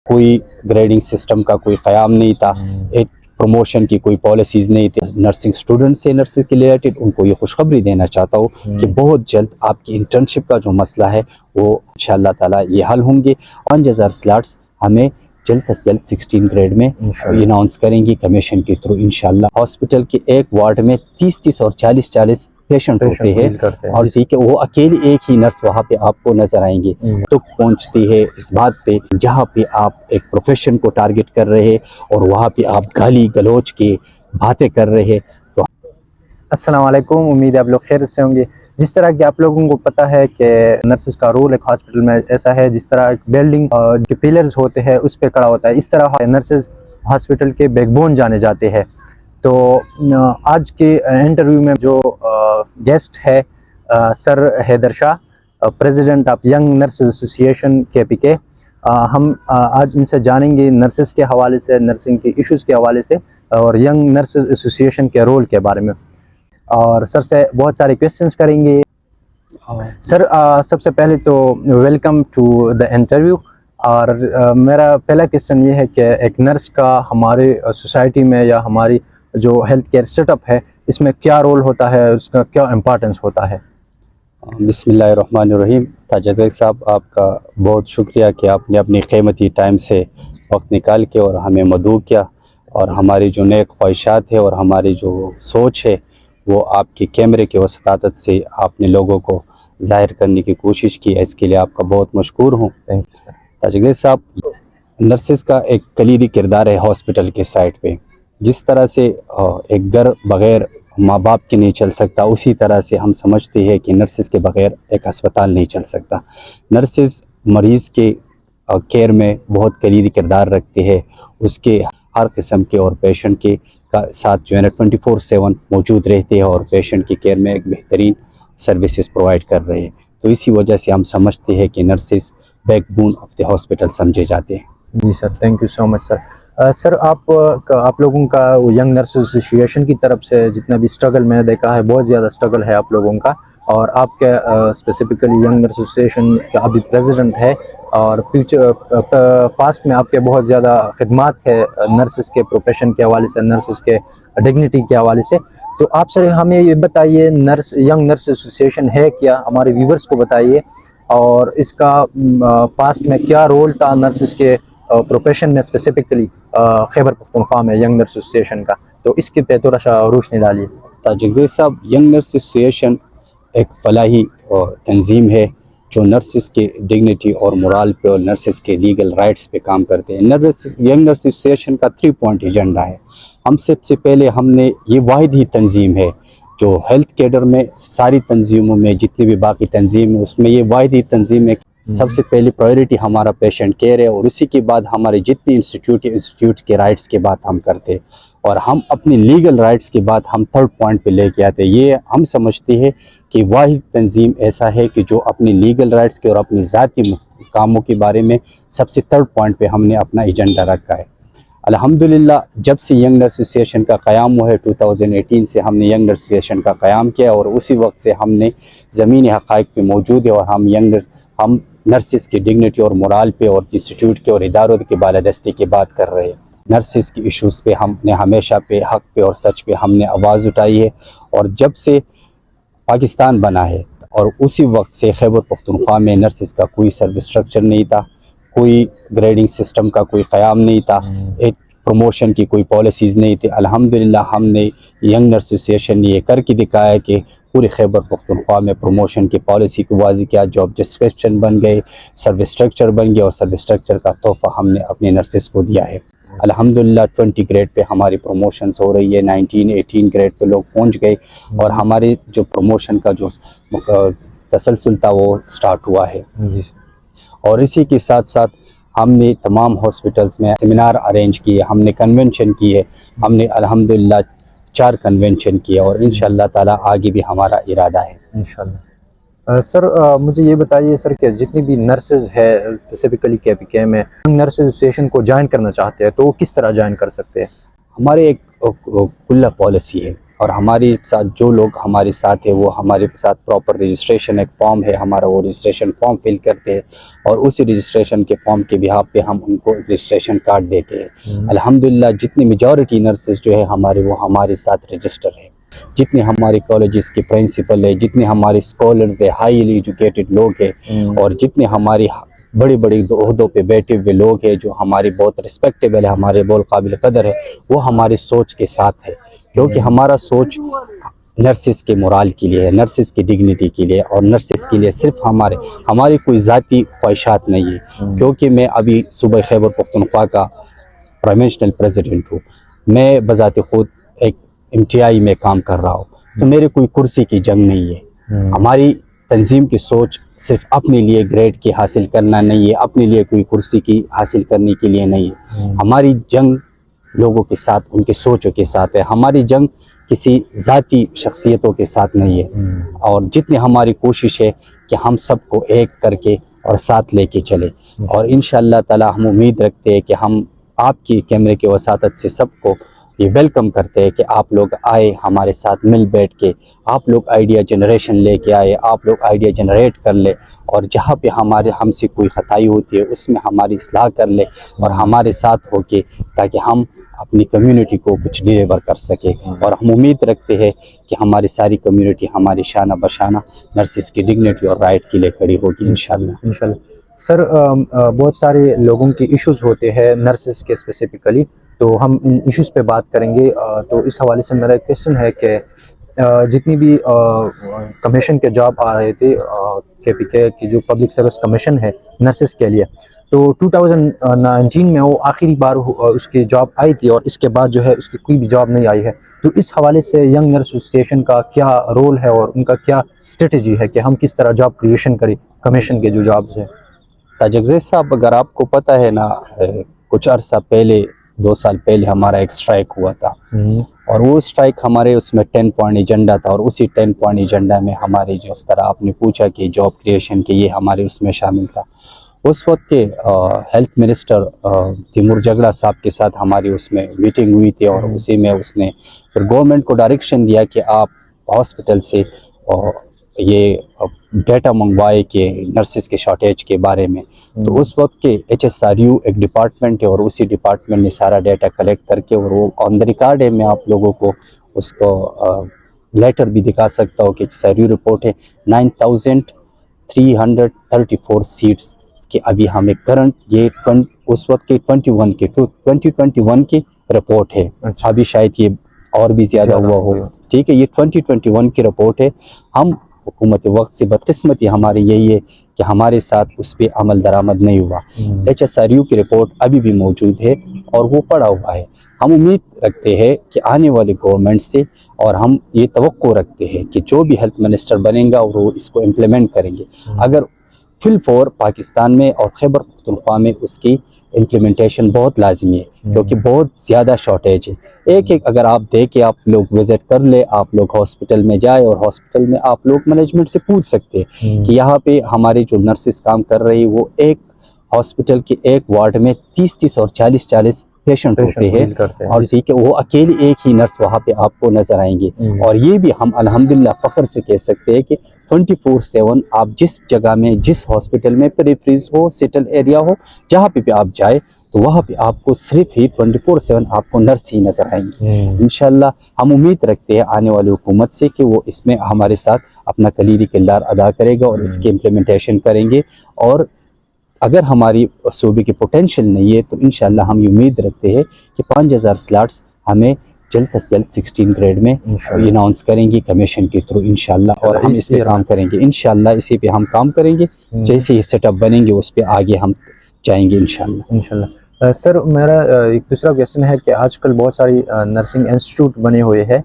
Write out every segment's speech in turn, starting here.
کوئی grading system کا کوئی قیام نہیں تھا، ایک پروموشن کی کوئی پالیسیز نہیں تھی۔ نرسنگ اسٹوڈنٹ سے نرسنگ کے ریلیٹڈ ان کو یہ خوشخبری دینا چاہتا ہوں کہ بہت جلد آپ کی انٹرنشپ کا جو مسئلہ ہے وہ انشاءاللہ تعالیٰ یہ حل ہوں گے۔ 5000 سلاٹس ہمیں جلد از جلد 16 گریڈ میں اناؤنس کریں گی کمیشن کے تھرو انشاءاللہ۔ ہاسپٹل کے ایک وارڈ میں 30 اور 40 پیشنٹ ہوتے ہیں، اور ٹھیک ہے وہ اکیلی ایک ہی نرس وہاں پہ آپ کو نظر آئیں گے۔ تو پہنچتی ہے اس بات پہ جہاں پہ آپ ایک پروفیشن کو ٹارگٹ کر رہے اور وہاں پہ آپ گالی گلوچ کی باتیں کر رہے۔ تو السلام علیکم، امید ہے آپ لوگ خیر سے ہوں گے۔ جس طرح کہ آپ لوگوں کو پتہ ہے کہ نرسز کا رول ایک ہاسپٹل میں ایسا ہے جس طرح ایک بلڈنگ کے پیلرز ہوتے ہیں اس پہ کھڑا ہوتا ہے، اس طرح نرسز ہاسپٹل کے بیک بون جانے جاتے ہیں۔ تو آج کے انٹرویو میں جو گیسٹ ہے سر حیدر شاہ، پریزیڈنٹ آف ینگ نرسز ایسوسی ایشن KPK، ہم آج ان سے جانیں گے نرسز کے حوالے سے، نرسنگ کے ایشوز کے حوالے سے اور ینگ نرسز ایسوسی ایشن کے رول کے بارے میں، اور سر سے بہت سارے کویسچنس کریں گے۔ سر سب سے پہلے تو ویلکم ٹو دا انٹرویو، اور میرا پہلا کویسچن یہ ہے کہ ایک نرس کا ہمارے سوسائٹی میں یا ہماری جو ہیلتھ کیئر سیٹ اپ ہے اس میں کیا رول ہوتا ہے، اس کا کیا امپورٹنس ہوتا ہے؟ بسم اللہ الرحمن الرحیم۔ تاجر صاحب آپ کا بہت شکریہ کہ آپ نے اپنی قیمتی ٹائم سے وقت نکال کے اور ہمیں مدعو کیا، اور ہماری جو نیک خواہشات ہے اور ہماری جو سوچ ہے وہ آپ کے کیمرے کے وسطاطت سے آپ نے لوگوں کو ظاہر کرنے کی کوشش کی ہے، اس کے لیے آپ کا بہت مشکور ہوں۔ تاجر صاحب، نرسز کا ایک کلیدی کردار ہے ہاسپٹل کے سائٹ پہ۔ جس طرح سے ایک گھر بغیر ماں باپ کے نہیں چل سکتا، اسی طرح سے ہم سمجھتے ہیں کہ نرسز کے بغیر ایک اسپتال نہیں چل سکتا۔ نرسز مریض کے کیئر میں بہت کلیدی کردار رکھتے ہیں، اس کے ہر قسم کے اور پیشنٹ کے ساتھ جو ہے نا 24/7 موجود رہتے ہیں اور پیشنٹ کی کیئر میں ایک بہترین سروسز پرووائڈ کر رہے ہیں۔ تو اسی وجہ سے ہم سمجھتے ہیں کہ nurses back bone of the hospital سمجھے جاتے ہیں۔ جی سر، تھینک یو سو مچ سر۔ سر آپ لوگوں کا ینگ نرسز ایسوسی ایشن کی طرف سے جتنا بھی اسٹرگل میں نے دیکھا ہے، بہت زیادہ اسٹرگل ہے آپ لوگوں کا، اور آپ کے اسپیسیفکلی ینگ نرسز ایسوسی ایشن کا ابھی پریزیڈنٹ ہے، اور پاسٹ میں آپ کے بہت زیادہ خدمات ہے نرسز کے پروفیشن کے حوالے سے، نرسز کے ڈگنیٹی کے حوالے سے۔ تو آپ سر ہمیں یہ بتائیے ینگ نرسز ایسوسی ایشن ہے کیا، ہمارے ویورز کو بتائیے، اور اس کا پاسٹ میں کیا رول تھا نرسز کے پروفیشن میں، اسپیسیفکلی خیبر پختونخوا میں ینگ نرسز ایسوسی ایشن کا، تو اس کے پہ تھوڑا سا روشنی ڈالیے۔ تاجر صاحب، ینگ نرسز ایسوسی ایشن ایک فلاحی تنظیم ہے جو نرسز کے ڈگنیٹی اور مورال پہ اور نرسز کے لیگل رائٹس پہ کام کرتے ہیں۔ ینگ نرسز ایسوسی ایشن کا 3 پوائنٹ ایجنڈا ہے۔ ہم سب سے پہلے ہم نے یہ واحد ہی تنظیم ہے جو ہیلتھ کیڈر میں ساری تنظیموں میں جتنی بھی باقی تنظیم ہے اس میں یہ واحد ہی تنظیم ہے۔ سب سے پہلی پرائیورٹی ہمارا پیشنٹ کیئر ہے، اور اسی کے بعد ہمارے جتنی انسٹیٹیوٹ کے رائٹس کے بات ہم کرتے، اور ہم اپنی لیگل رائٹس کے بعد ہم 3rd پوائنٹ پہ لے کے آتے۔ یہ ہم سمجھتے ہیں کہ واحد تنظیم ایسا ہے کہ جو اپنی لیگل رائٹس کے اور اپنی ذاتی کاموں کے بارے میں سب سے 3rd پوائنٹ پہ ہم نے اپنا ایجنڈا رکھا ہے۔ الحمدللہ جب سے ینگ نرسز ایسوسی ایشن کا قیام ہوا ہے 2018 سے ہم نے ینگ نرسز ایسوسی ایشن کا قیام کیا، اور اسی وقت سے ہم نے زمینی حقائق پہ موجود ہے، اور ہم نرسز کی ڈگنیٹی اور مورال پہ اور انسٹیٹیوٹ کے اور اداروں کی بالادستی کی بات کر رہے ہیں۔ نرسز کی ایشوز پہ ہم نے ہمیشہ پہ حق پہ اور سچ پہ ہم نے آواز اٹھائی ہے، اور جب سے پاکستان بنا ہے اور اسی وقت سے خیبر پختونخوا میں نرسز کا کوئی سروس سٹرکچر نہیں تھا، کوئی گریڈنگ سسٹم کا کوئی قیام نہیں تھا، ایک پروموشن کی کوئی پالیسیز نہیں تھی۔ الحمدللہ ہم نے ینگ نرسز ایسوسی ایشن نے یہ کر کے دکھایا کہ پورے خیبر پختونخوا میں پروموشن کی پالیسی کو واضح کیا، جاب ڈسکرپشن بن گئے، سروس سٹرکچر بن گیا، اور سروس سٹرکچر کا تحفہ ہم نے اپنے نرسز کو دیا ہے۔ الحمدللہ 20 گریڈ پہ ہماری پروموشنز ہو رہی ہے، 18 گریڈ پہ لوگ پہنچ گئے، اور ہمارے جو پروموشن کا جو تسلسل تھا وہ سٹارٹ ہوا ہے۔ اور اسی کے ساتھ ساتھ ہم نے تمام ہاسپٹلز میں سیمینار ارینج کیے، ہم نے کنونشن کیے، ہم نے الحمدللہ 4 کنونشن کیے، اور انشاءاللہ تعالی آگے بھی ہمارا ارادہ ہے انشاءاللہ۔ سر مجھے یہ بتائیے سر کہ جتنی بھی نرسز ہے اسپیسیفکلی KPK میں نرسز ایسوسی ایشن کو جوائن کرنا چاہتے ہیں تو وہ کس طرح جوائن کر سکتے ہیں؟ ہمارے ایک کھلا پالیسی ہے، اور ہمارے ساتھ جو لوگ ہمارے ساتھ ہیں وہ ہمارے ساتھ پراپر رجسٹریشن ایک فارم ہے ہمارا، وہ رجسٹریشن فارم فل کرتے ہیں اور اسی رجسٹریشن کے فارم کے بہاف پہ ہم ان کو رجسٹریشن کارڈ دیتے ہیں۔ الحمدللہ جتنی میجورٹی نرسز جو ہے ہمارے وہ ہمارے ساتھ رجسٹر ہیں، جتنے ہمارے کالجز کے پرنسپل ہے، جتنے ہمارے اسکالرز ہیں، ہائیلی ایجوکیٹڈ لوگ ہیں، اور جتنے ہماری بڑے بڑے عہدوں پہ بیٹھے ہوئے لوگ ہیں جو ہمارے بہت رسپیکٹیبل ہے، ہمارے بہت قابل قدر ہے، وہ ہماری سوچ کے ساتھ ہے، کیونکہ ہمارا سوچ نرسز کے مورال کے لیے ہے، نرسز کی ڈگنیٹی کے لیے، اور نرسز کے لیے صرف ہماری کوئی ذاتی خواہشات نہیں ہے۔ کیونکہ میں ابھی صوبہ خیبر پختونخوا کا پروونشنل پریزیڈنٹ ہوں، میں بذات خود ایک MTI میں کام کر رہا ہوں، تو میرے کوئی کرسی کی جنگ نہیں ہے۔ ہماری تنظیم کی سوچ صرف اپنے لیے گریڈ کی حاصل کرنا نہیں ہے، اپنے لیے کوئی کرسی کی حاصل کرنے کے لیے نہیں ہے، ہماری جنگ لوگوں کے ساتھ، ان کے سوچوں کے ساتھ ہے، ہماری جنگ کسی ذاتی شخصیتوں کے ساتھ نہیں ہے، اور جتنی ہماری کوشش ہے کہ ہم سب کو ایک کر کے اور ساتھ لے کے چلے، اور انشاءاللہ تعالی ہم امید رکھتے ہیں کہ ہم آپ کی کیمرے کے وساطت سے سب کو یہ ویلکم کرتے ہیں کہ آپ لوگ آئے ہمارے ساتھ مل بیٹھ کے، آپ لوگ آئیڈیا جنریشن لے کے آئے، آپ لوگ آئیڈیا جنریٹ کر لے، اور جہاں پہ ہم سے کوئی خطائی ہوتی ہے اس میں ہماری اصلاح کر لے، اور ہمارے ساتھ ہو کے، تاکہ ہم اپنی کمیونٹی کو کچھ ڈیلیور کر سکے، اور ہم امید رکھتے ہیں کہ ہماری ساری کمیونٹی ہماری شانہ بشانہ نرسز کی ڈگنیٹی اور رائٹ کے لیے کھڑی ہوگی انشاءاللہ۔ انشاءاللہ سر، بہت سارے لوگوں کے ایشوز ہوتے ہیں نرسز کے اسپیسیفکلی، تو ہم ان ایشوز پہ بات کریں گے۔ تو اس حوالے سے میرا ایک کویسچن ہے کہ جتنی بھی کمیشن کے جاب آ رہے تھے KPK کی جو پبلک سروس کمیشن ہے نرسز کے لیے، تو 2019 میں وہ آخری بار اس کی جاب آئی تھی، اور اس کے بعد جو ہے اس کی کوئی بھی جاب نہیں آئی ہے۔ تو اس حوالے سے ینگ نرس ایسوسیشن کا کیا رول ہے اور ان کا کیا اسٹریٹجی ہے کہ ہم کس طرح جاب کریشن کریں کمیشن کے جو جابز ہیں؟ تاج افزیز صاحب، اگر آپ کو پتہ ہے نا، کچھ عرصہ پہلے 2 سال پہلے ہمارا ایک سٹرائک ہوا تھا، اور وہ سٹرائک ہمارے اس میں 10 پوائنٹ ایجنڈا تھا، اور اسی 10 پوائنٹ ایجنڈا میں ہماری جو اس طرح آپ نے پوچھا کہ جاب کریشن کے، یہ ہمارے اس میں شامل تھا۔ اس وقت کے ہیلتھ منسٹر تیمور جگڑا صاحب کے ساتھ ہماری اس میں میٹنگ ہوئی تھی، اور اسی میں اس نے پھر گورنمنٹ کو ڈائریکشن دیا کہ آپ ہاسپٹل سے یہ ڈیٹا منگوائے کہ نرسز کے شارٹیج کے بارے میں۔ تو اس وقت کے HSRU ایک ڈپارٹمنٹ ہے، اور اسی ڈپارٹمنٹ نے سارا ڈیٹا کلیکٹ کر کے، اور وہ آن دا ریکارڈ ہے، میں آپ لوگوں کو اس کو لیٹر بھی دکھا سکتا ہوں کہ HSRU رپورٹ ہے 9334 سیٹس کہ ابھی ہمیں کرنٹ یہ اس وقت کے 2021 کی رپورٹ ہے، ابھی شاید یہ اور بھی زیادہ ہوا ہو، ٹھیک ہے، یہ 2021 کی رپورٹ ہے۔ ہم حکومت وقت سے بدقسمتی ہماری یہی ہے کہ ہمارے ساتھ اس پہ عمل درآمد نہیں ہوا۔ HSRU کی رپورٹ ابھی بھی موجود ہے اور وہ پڑا ہوا ہے۔ ہم امید رکھتے ہیں کہ آنے والے گورنمنٹ سے، اور ہم یہ توقع رکھتے ہیں کہ جو بھی ہیلتھ منسٹر بنیں گا وہ اس کو امپلیمنٹ کریں گے، اگر فل فور پاکستان میں اور خیبر پختونخوا میں اس کی امپلیمنٹیشن بہت لازمی ہے، کیونکہ بہت زیادہ شارٹیج ہے۔ ایک اگر آپ دیکھیں، آپ لوگ وزٹ کر لیں، آپ لوگ ہاسپٹل میں جائیں، اور ہاسپٹل میں آپ لوگ مینجمنٹ سے پوچھ سکتے ہیں کہ یہاں پہ ہمارے جو نرسز کام کر رہی، وہ ایک ہاسپٹل کے ایک وارڈ میں 30 اور 40 پیشنٹ ہوتے ہیں، اور ٹھیک ہے، وہ اکیلی ایک ہی نرس وہاں پہ آپ کو نظر آئیں گے۔ اور یہ بھی ہم الحمدللہ فخر سے کہہ سکتے ہیں کہ 24/7 آپ جس جگہ میں، جس ہاسپٹل میں پریفریز ہو، سیٹل ایریا ہو، جہاں پہ بھی آپ جائیں، تو وہاں پہ آپ کو صرف ہی 24/7 آپ کو نرس ہی نظر آئیں گے۔ انشاءاللہ ہم امید رکھتے ہیں آنے والی حکومت سے کہ وہ اس میں ہمارے ساتھ اپنا کلیدی کردار ادا کرے گا، اور اس کی امپلیمنٹیشن کریں گے، اور اگر ہماری صوبے کی پوٹینشل نہیں ہے تو انشاءاللہ ہم یہ امید رکھتے ہیں کہ 5000 سلاٹس ہمیں جلد از جلد 16 گریڈ میں اناؤنس کریں گے کمیشن کے تھرو انشاءاللہ، اور ہم اس پہ کام کریں گے انشاءاللہ، اسی پہ ہم کام کریں گے، جیسے ہی سیٹ اپ بنیں گے اس پہ آگے ہم جائیں گے انشاءاللہ۔ سر، میرا ایک دوسرا کویسچن ہے کہ آج کل بہت ساری نرسنگ انسٹیٹیوٹ بنے ہوئے ہیں،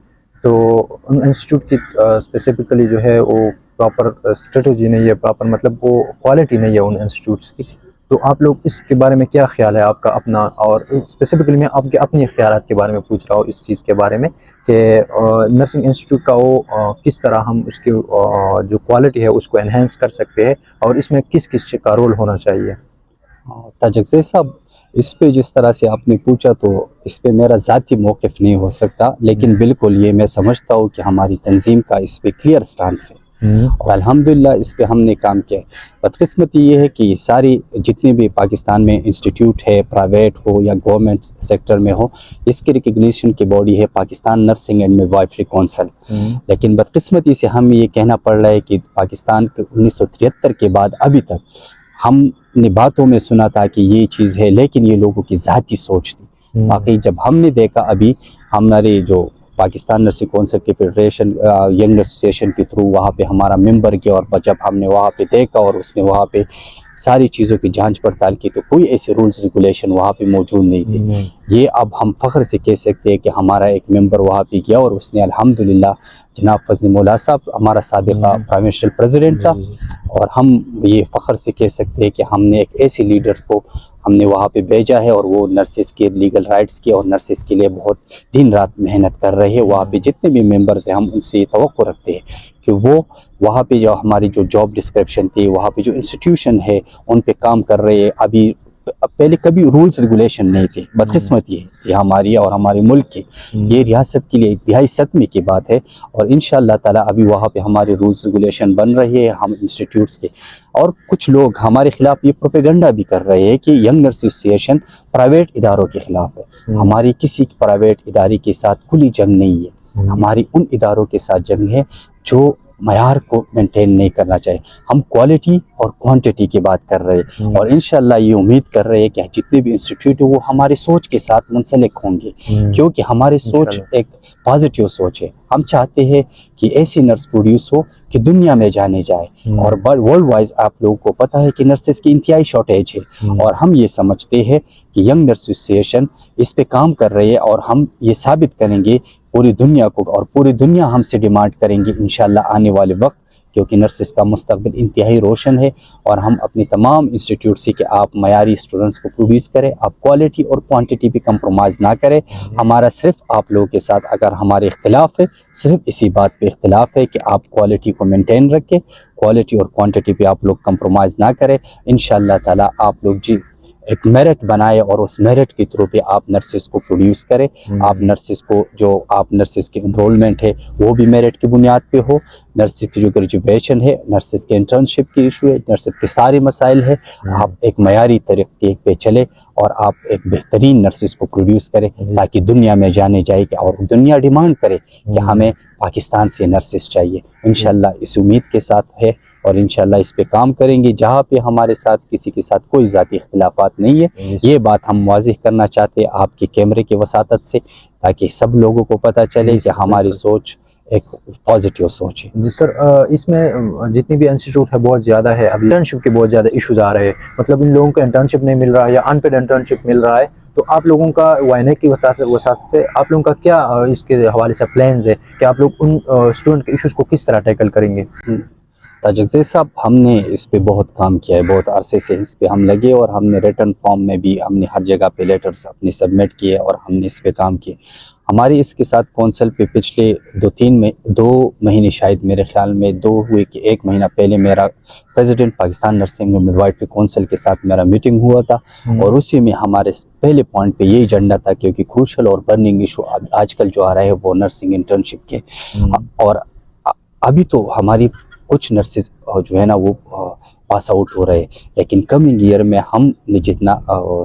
تو ان انسٹیٹیوٹ کی اسپیسیفکلی جو ہے وہ پراپر اسٹریٹجی نہیں ہے، پراپر مطلب وہ کوالٹی نہیں ہے ان انسٹیٹیوٹس کی، تو آپ لوگ اس کے بارے میں کیا خیال ہے آپ کا اپنا؟ اور اسپیسیفکلی میں آپ کے اپنے خیالات کے بارے میں پوچھ رہا ہوں اس چیز کے بارے میں کہ نرسنگ انسٹیٹیوٹ کا وہ کس طرح ہم اس کی جو کوالٹی ہے اس کو انہینس کر سکتے ہیں، اور اس میں کس کس کا رول ہونا چاہیے؟ تاج افزیز صاحب، اس پہ جس طرح سے آپ نے پوچھا تو اس پہ میرا ذاتی موقف نہیں ہو سکتا، لیکن بالکل یہ میں سمجھتا ہوں کہ ہماری تنظیم کا اس پہ کلیئر سٹانس ہے اور الحمدللہ اس پہ ہم نے کام کیا ہے۔ بدقسمتی یہ ہے کہ یہ ساری جتنے بھی پاکستان میں انسٹیٹیوٹ ہے، پرائیویٹ ہو یا گورنمنٹ سیکٹر میں ہو، اس کی ریکگنیشن کی باڈی ہے Pakistan nursing and midwifery council, لیکن بدقسمتی سے ہم یہ کہنا پڑ رہا ہے کہ پاکستان کے 1973 کے بعد ابھی تک ہم نے باتوں میں سنا تھا کہ یہ چیز ہے، لیکن یہ لوگوں کی ذاتی سوچ تھی۔ باقی جب ہم نے دیکھا ابھی ہمارے جو پاکستان نرسنگ کونسل کی فیڈریشن ینگ ایسوسیشن کے تھرو وہاں پہ ہمارا ممبر گیا، اور جب ہم نے وہاں پہ دیکھا اور اس نے وہاں پہ ساری چیزوں کی جانچ پڑتال کی، تو کوئی ایسے رولز ریگولیشن وہاں پہ موجود نہیں تھے۔ یہ اب ہم فخر سے کہہ سکتے ہیں کہ ہمارا ایک ممبر وہاں پہ گیا اور اس نے الحمدللہ جناب فضل مولا صاحب ہمارا سابقہ پرائم منسٹر پریزیڈنٹ تھا، اور ہم یہ فخر سے کہہ سکتے ہیں کہ ہم نے ایک ایسے لیڈر کو ہم نے وہاں پہ بھیجا ہے، اور وہ نرسز کے لیگل رائٹس کی اور نرسز کے لیے بہت دن رات محنت کر رہے ہیں۔ وہاں پہ جتنے بھی ممبرز ہیں ہم ان سے یہ توقع رکھتے ہیں کہ وہ وہاں پہ جو ہماری جو جاب ڈسکرپشن تھی، وہاں پہ جو انسٹیٹیوشن ہے ان پہ کام کر رہے ہیں۔ ابھی پہلے کبھی رولز ریگولیشن نہیں تھے، بدقسمتی ہے یہ ہماری اور ہمارے ملک کی، یہ ریاست کے لیے انتہائی صدمے کی بات ہے، اور انشاءاللہ تعالی ابھی وہاں پہ ہمارے رولز ریگولیشن بن رہے ہیں ہم انسٹیٹیوٹس کے۔ اور کچھ لوگ ہمارے خلاف یہ پروپیگنڈا بھی کر رہے ہیں کہ ینگ نرس ایسوسیشن پرائیویٹ اداروں کے خلاف ہے۔ ہماری کسی پرائیویٹ ادارے کے ساتھ کھلی جنگ نہیں ہے، ہماری ان اداروں کے ساتھ جنگ ہے جو معیار کو مینٹین نہیں کرنا چاہیے۔ ہم کوالٹی اور کوانٹٹی کی بات کر رہے ہیں، اور انشاءاللہ یہ امید کر رہے ہیں کہ جتنے بھی انسٹیٹیوٹ ہیں وہ ہماری سوچ کے ساتھ منسلک ہوں گے، کیونکہ ہماری سوچ ایک پازیٹیو سوچ ہے۔ ہم چاہتے ہیں کہ ایسی نرس پروڈیوس ہو کہ دنیا میں جانے جائے، اور ورلڈ وائز آپ لوگوں کو پتہ ہے کہ نرسز کی انتہائی شارٹیج ہے، اور ہم یہ سمجھتے ہیں کہ ینگ نرس ایسوسیشن اس پہ کام کر رہی ہے، اور ہم یہ ثابت کریں گے پوری دنیا کو، اور پوری دنیا ہم سے ڈیمانڈ کریں گے انشاءاللہ آنے والے وقت، کیونکہ نرسز کا مستقبل انتہائی روشن ہے، اور ہم اپنی تمام انسٹیٹیوٹ سے کہ آپ معیاری اسٹوڈنٹس کو پروڈیوس کریں، آپ کوالٹی اور کوانٹٹی پہ کمپرومائز نہ کریں۔ ہمارا صرف آپ لوگوں کے ساتھ اگر ہمارے اختلاف ہے، صرف اسی بات پہ اختلاف ہے کہ آپ کوالٹی کو مینٹین رکھیں، کوالٹی اور کوانٹٹی پہ آپ لوگ کمپرومائز نہ کریں۔ انشاءاللہ تعالی آپ لوگ ایک میرٹ بنائے، اور اس میرٹ کے تھرو پہ آپ نرسز کو پروڈیوس کریں۔ آپ نرسز کو جو آپ نرسز کی انرولمنٹ ہے وہ بھی میرٹ کی بنیاد پہ ہو، نرسز کی جو گریجویشن ہے، نرسز کے انٹرنشپ کی ایشو ہے، نرسز کے سارے مسائل ہے، آپ ایک معیاری طریقے پہ چلے اور آپ ایک بہترین نرسز کو پروڈیوس کریں، تاکہ دنیا میں جانے جائے کہ اور دنیا ڈیمانڈ کرے کہ ہمیں پاکستان سے نرسز چاہیے۔ انشاءاللہ اس امید کے ساتھ ہے، اور انشاءاللہ اس پہ کام کریں گے۔ جہاں پہ ہمارے ساتھ کسی کے ساتھ کوئی ذاتی اختلافات نہیں ہے، یہ بات ہم واضح کرنا چاہتے ہیں آپ کے کیمرے کی وساطت سے، تاکہ سب لوگوں کو پتہ چلے کہ ہماری سوچ ایک پازیٹیو سوچ ہے۔ جی سر، اس میں جتنی بھی انسٹیٹیوٹ ہے بہت زیادہ ہے، اب انٹرنشپ کے بہت زیادہ ایشوز آ رہے ہیں، مطلب ان لوگوں کو انٹرنشپ نہیں مل رہا ہے یا ان پیڈ انٹرنشپ مل رہا ہے، تو آپ لوگوں کا وائنیک کی وساطت سے آپ لوگوں کا کیا اس کے حوالے سے پلانز ہے کہ آپ لوگ ان اسٹوڈنٹ کے ایشوز کو کس طرح ٹیکل کریں گے؟ تاج اقزی صاحب، ہم نے اس پہ بہت کام کیا ہے، بہت عرصے سے اس پہ ہم لگے، اور ہم نے ریٹن فارم میں بھی ہم نے ہر جگہ پہ لیٹرز اپنے سبمٹ کیے، اور ہم نے اس پہ کام کیے۔ ہماری اس کے ساتھ کونسل پہ پچھلے 2 مہینے شاید میرے خیال میں 2 ہوئے کہ 1 مہینہ پہلے میرا president Pakistan nursing and midwifery council کے ساتھ میرا میٹنگ ہوا تھا، اور اسی میں ہمارے پہلے پوائنٹ پہ یہی ایجنڈا تھا، کیونکہ کروشل اور برننگ ایشو آج کل جو آ رہے ہیں وہ نرسنگ انٹرنشپ کے، اور ابھی تو ہماری کچھ نرسز جو ہے نا وہ پاس آؤٹ ہو رہے ہیں، لیکن کمنگ ایئر میں ہم نے جتنا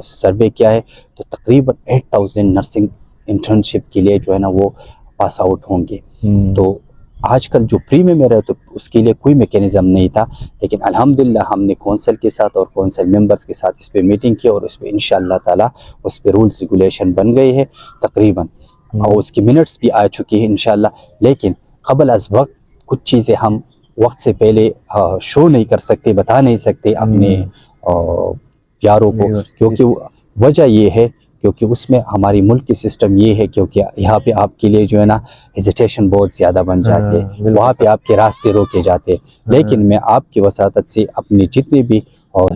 سروے کیا ہے تو تقریباً 8000 نرسنگ انٹرنشپ کے لیے جو ہے نا وہ پاس آؤٹ ہوں گے۔ تو آج کل جو پری میں رہے تو اس کے لیے کوئی میکینزم نہیں تھا، لیکن الحمدللہ ہم نے کونسل کے ساتھ اور کونسل ممبرز کے ساتھ اس پہ میٹنگ کی، اور اس پہ انشاءاللہ تعالی اس پہ رولز ریگولیشن بن گئی ہے تقریباً، اور اس کی منٹس بھی آ چکی ہیں انشاءاللہ۔ لیکن قبل از وقت کچھ چیزیں ہم وقت سے پہلے شو نہیں کر سکتے، بتا نہیں سکتے اپنے پیاروں کو، کیونکہ وجہ یہ ہے کیونکہ اس میں ہماری ملک کی سسٹم یہ ہے، کیونکہ یہاں پہ آپ کے لیے جو ہے نا ہیزیٹیشن بہت زیادہ بن جاتے ہیں، وہاں پہ آپ کے راستے روکے جاتے ہیں۔ لیکن میں آپ کی وساطت سے اپنے جتنے بھی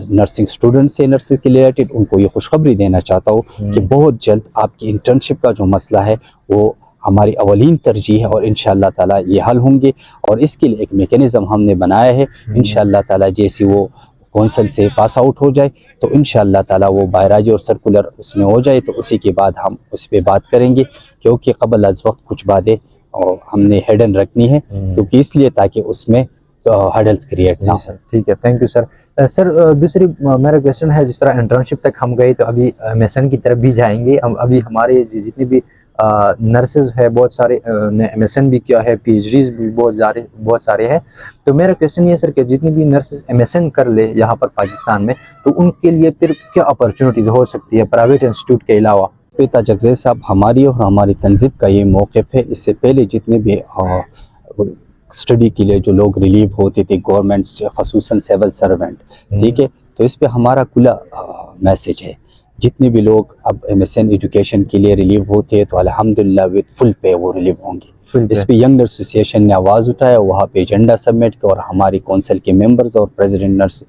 نرسنگ اسٹوڈنٹس ہیں نرسنگ کے ریلیٹڈ، ان کو یہ خوشخبری دینا چاہتا ہوں کہ بہت جلد آپ کی انٹرنشپ کا جو مسئلہ ہے وہ ہماری اولین ترجیح ہے، اور انشاءاللہ تعالی یہ حل ہوں گے، اور اس کے لیے ایک میکینزم ہم نے بنایا ہے۔ انشاءاللہ تعالی جیسی وہ کونسل سے پاس آؤٹ ہو جائے تو انشاءاللہ تعالی وہ باہراجی اور سرکولر اس میں ہو جائے تو اسی کے بعد ہم اس پہ بات کریں گے، کیونکہ قبل از وقت کچھ باتیں ہم نے ہیڈن رکھنی ہے، کیونکہ اس لیے تاکہ اس میں ہڈلز کریٹ نہ جی ہو۔ سر ٹھیک ہے، تھینک یو سر۔ سر دوسری میرا کویشچن ہے، جس طرح انٹرنشپ تک ہم گئے تو ابھی MSN کی طرف بھی جائیں گے، ابھی ہمارے جتنے بھی نرسز ہے بہت سارے نے MSN بھی کیا ہے، PhDs بھی بہت سارے ہیں، تو میرا کویشچن یہ سر کہ جتنی بھی نرسز MSN کر لے یہاں پر پاکستان میں تو ان کے لیے پھر کیا اپرچونیٹیز ہو سکتی ہے پرائیویٹ انسٹیٹیوٹ کے علاوہ؟ پیتا جگزی صاحب، ہماری اور ہماری تنظیم کا یہ موقف ہے، اس سے پہلے جتنے بھی اسٹڈی کے لیے جو لوگ ریلیو ہوتے تھے گورنمنٹ سے، خصوصاً سیول سرونٹ، ٹھیک ہے، تو اس پہ ہمارا کھلا میسیج ہے، جتنے بھی لوگ اب MSN ایجوکیشن کے لیے ریلیو ہوتے ہیں تو الحمدللہ وتھ فل پے وہ ریلیو ہوں گے۔ اس پہ ینگ نرس ایسوسیشن نے آواز اٹھایا، وہاں پہ ایجنڈا سبمٹ کیا، اور ہماری کونسل کے ممبرز اور پریزیڈنٹ نرس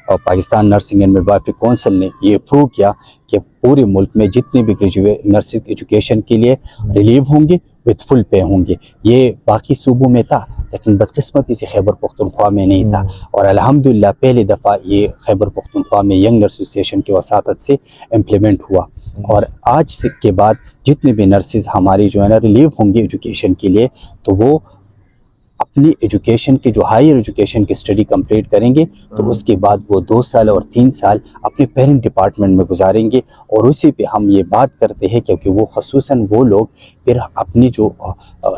اور Pakistan nursing and midwifery council نے یہ پروو کیا کہ پورے ملک میں جتنے بھی گریجویٹ نرسنگ ایجوکیشن کے لیے ریلیو ہوں گے وتھ فل پے ہوں گے۔ یہ باقی صوبوں میں تھا لیکن بدقسمتی سے خیبر پختونخوا میں نہیں تھا، اور الحمدللہ پہلی دفعہ یہ خیبر پختونخوا میں ینگ نرس ایسوسیشن کی وساطت سے امپلیمنٹ ہوا، اور آج کے بعد جتنے بھی نرسز ہماری جو ہے نا ریلیو ہوں گے ایجوکیشن کے لیے تو وہ اپنی ایجوکیشن کی جو ہائر ایجوکیشن کی اسٹڈی کمپلیٹ کریں گے تو اس کے بعد وہ 2 سال اور 3 سال اپنے پیرنٹ ڈپارٹمنٹ میں گزاریں گے، اور اسی پہ ہم یہ بات کرتے ہیں کیونکہ وہ خصوصاً وہ لوگ پھر اپنی جو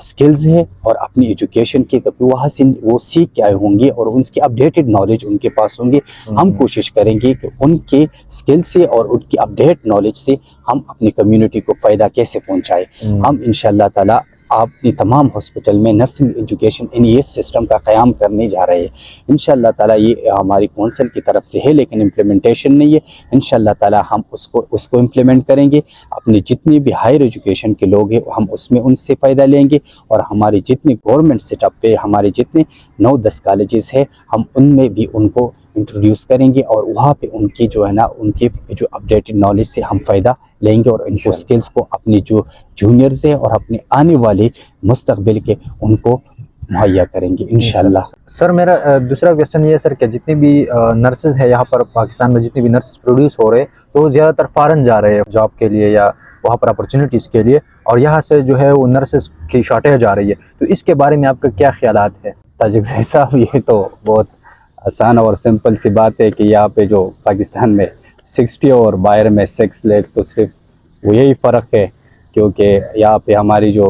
سکلز ہے اور اپنی ایجوکیشن کے وہاں سے وہ سیکھ کے آئے ہوں گے اور ان کی اپڈیٹڈ نالج ان کے پاس ہوں گے۔ ہم کوشش کریں گے کہ ان کے سکل سے اور ان کی اپڈیٹ نالج سے ہم اپنی کمیونٹی کو فائدہ کیسے پہنچائے۔ ہم انشاءاللہ تعالی اپنی تمام ہاسپٹل میں نرسنگ ایجوکیشن NES سسٹم کا قیام کرنے جا رہے ہیں انشاءاللہ تعالی۔ یہ ہماری کونسل کی طرف سے ہے لیکن امپلیمنٹیشن نہیں ہے، انشاءاللہ تعالی ہم اس کو امپلیمنٹ کریں گے۔ اپنے جتنی بھی ہائر ایجوکیشن کے لوگ ہیں ہم اس میں ان سے فائدہ لیں گے، اور ہمارے جتنے گورنمنٹ سیٹ اپ پہ ہمارے جتنے 9-10 کالجز ہیں ہم ان میں بھی ان کو انٹروڈیوس کریں گے، اور وہاں پہ ان کی جو ہے نا ان کی جو اپڈیٹڈ نالج سے ہم فائدہ لیں گے، اور ان کو سکلز کو اپنی جو جونیئرز ہیں اور اپنے آنے والے مستقبل کے ان کو مہیا کریں گے انشاءاللہ۔ سر میرا دوسرا کویشچن یہ ہے سر کہ جتنی بھی نرسز ہے یہاں پر پاکستان میں، جتنی بھی نرسز پروڈیوس ہو رہے تو وہ زیادہ تر فارن جا رہے ہیں جاب کے لیے یا وہاں پر اپرچونیٹیز کے لیے، اور یہاں سے جو ہے وہ نرسز کی شارٹیج آ رہی ہے، تو اس کے بارے میں آپ کا کیا خیالات ہے؟ تاجک صاحب، یہ تو بہت آسان اور سمپل سی بات ہے کہ یہاں پہ جو پاکستان میں 60 اور باہر میں 6 لیک، تو صرف وہ یہی فرق ہے، کیونکہ یہاں پہ ہماری جو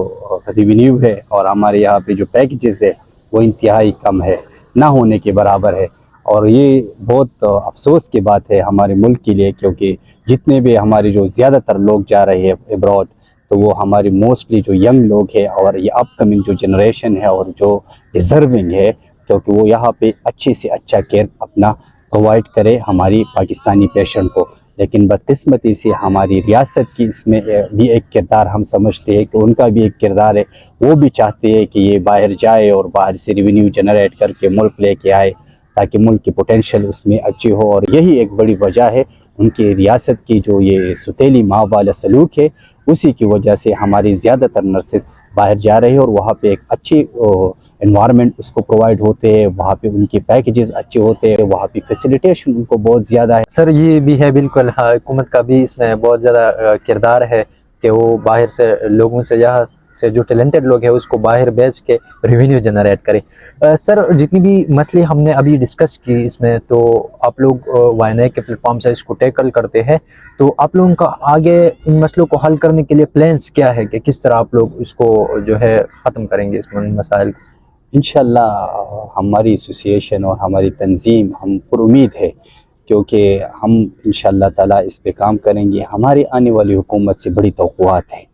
ریونیو ہے اور ہمارے یہاں پہ جو پیکیجز ہے وہ انتہائی کم ہے، نہ ہونے کے برابر ہے، اور یہ بہت افسوس کی بات ہے ہمارے ملک کے لیے، کیونکہ جتنے بھی ہمارے جو زیادہ تر لوگ جا رہے ہیں ابراڈ تو وہ ہماری موسٹلی جو ینگ لوگ ہیں اور یہ اپ کمنگ جو جنریشن ہے اور جو ڈیزرونگ ہے، کیونکہ وہ یہاں پہ اچھے سے اچھا کیئر اپنا پرووائڈ کرے ہماری پاکستانی پیشنٹ کو۔ لیکن بدقسمتی سے ہماری ریاست کی اس میں بھی ایک کردار ہم سمجھتے ہیں کہ ان کا بھی ایک کردار ہے، وہ بھی چاہتے ہیں کہ یہ باہر جائے اور باہر سے ریونیو جنریٹ کر کے ملک لے کے آئے تاکہ ملک کی پوٹینشیل اس میں اچھی ہو، اور یہی ایک بڑی وجہ ہے ان کی ریاست کی جو یہ ستیلی ماں والا سلوک ہے، اسی کی وجہ سے ہماری زیادہ تر نرسز باہر جا رہے ہیں، اور وہاں پہ ایک اچھی انوائرمنٹ اس کو پرووائڈ ہوتے ہیں، وہاں پہ ان کی پیکیجز اچھے ہوتے ہیں، وہاں پہ فیسیلیٹیشن ان کو بہت زیادہ ہے۔ سر یہ بھی ہے بالکل، حکومت کا بھی اس میں بہت زیادہ کردار ہے کہ وہ باہر سے لوگوں سے، یہاں سے جو ٹیلنٹڈ لوگ ہیں اس کو باہر بھیج کے ریونیو جنریٹ کرے۔ سر جتنی بھی مسئلے ہم نے ابھی ڈسکس کی اس میں، تو آپ لوگ وائنائے کے پلیٹ فارم سے اس کو ٹیکل کرتے ہیں، تو آپ لوگوں کا آگے ان مسئلوں کو حل کرنے کے لیے پلانس کیا ہے کہ کس طرح آپ لوگ اس کو جو ہے ختم کریں گے اس مسائل کو؟ انشاءاللہ ہماری ایسوسیشن اور ہماری تنظیم ہم پر امید ہے، کیونکہ ہم انشاءاللہ تعالی اس پہ کام کریں گے۔ ہماری آنے والی حکومت سے بڑی توقعات ہیں،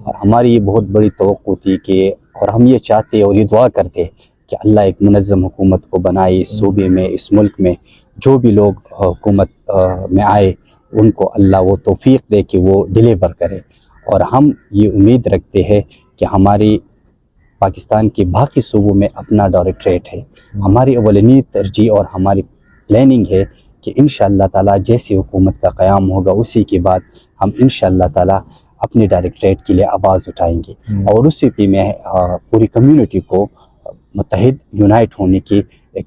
اور ہماری یہ بہت بڑی توقع تھی کہ، اور ہم یہ چاہتے اور یہ دعا کرتے کہ اللہ ایک منظم حکومت کو بنائے اس صوبے میں، اس ملک میں، جو بھی لوگ حکومت میں آئے ان کو اللہ وہ توفیق دے کہ وہ ڈیلیور کرے، اور ہم یہ امید رکھتے ہیں کہ ہماری پاکستان کے باقی صوبوں میں اپنا ڈائریکٹریٹ ہے۔ ہماری اولینی ترجیح اور ہماری پلاننگ ہے کہ انشاءاللہ تعالی جیسی حکومت کا قیام ہوگا اسی کے بعد ہم انشاءاللہ تعالی اپنے ڈائریکٹریٹ کے لیے آواز اٹھائیں گے، اور اسی پہ میں پوری کمیونٹی کو متحد یونائٹ ہونے کی ایک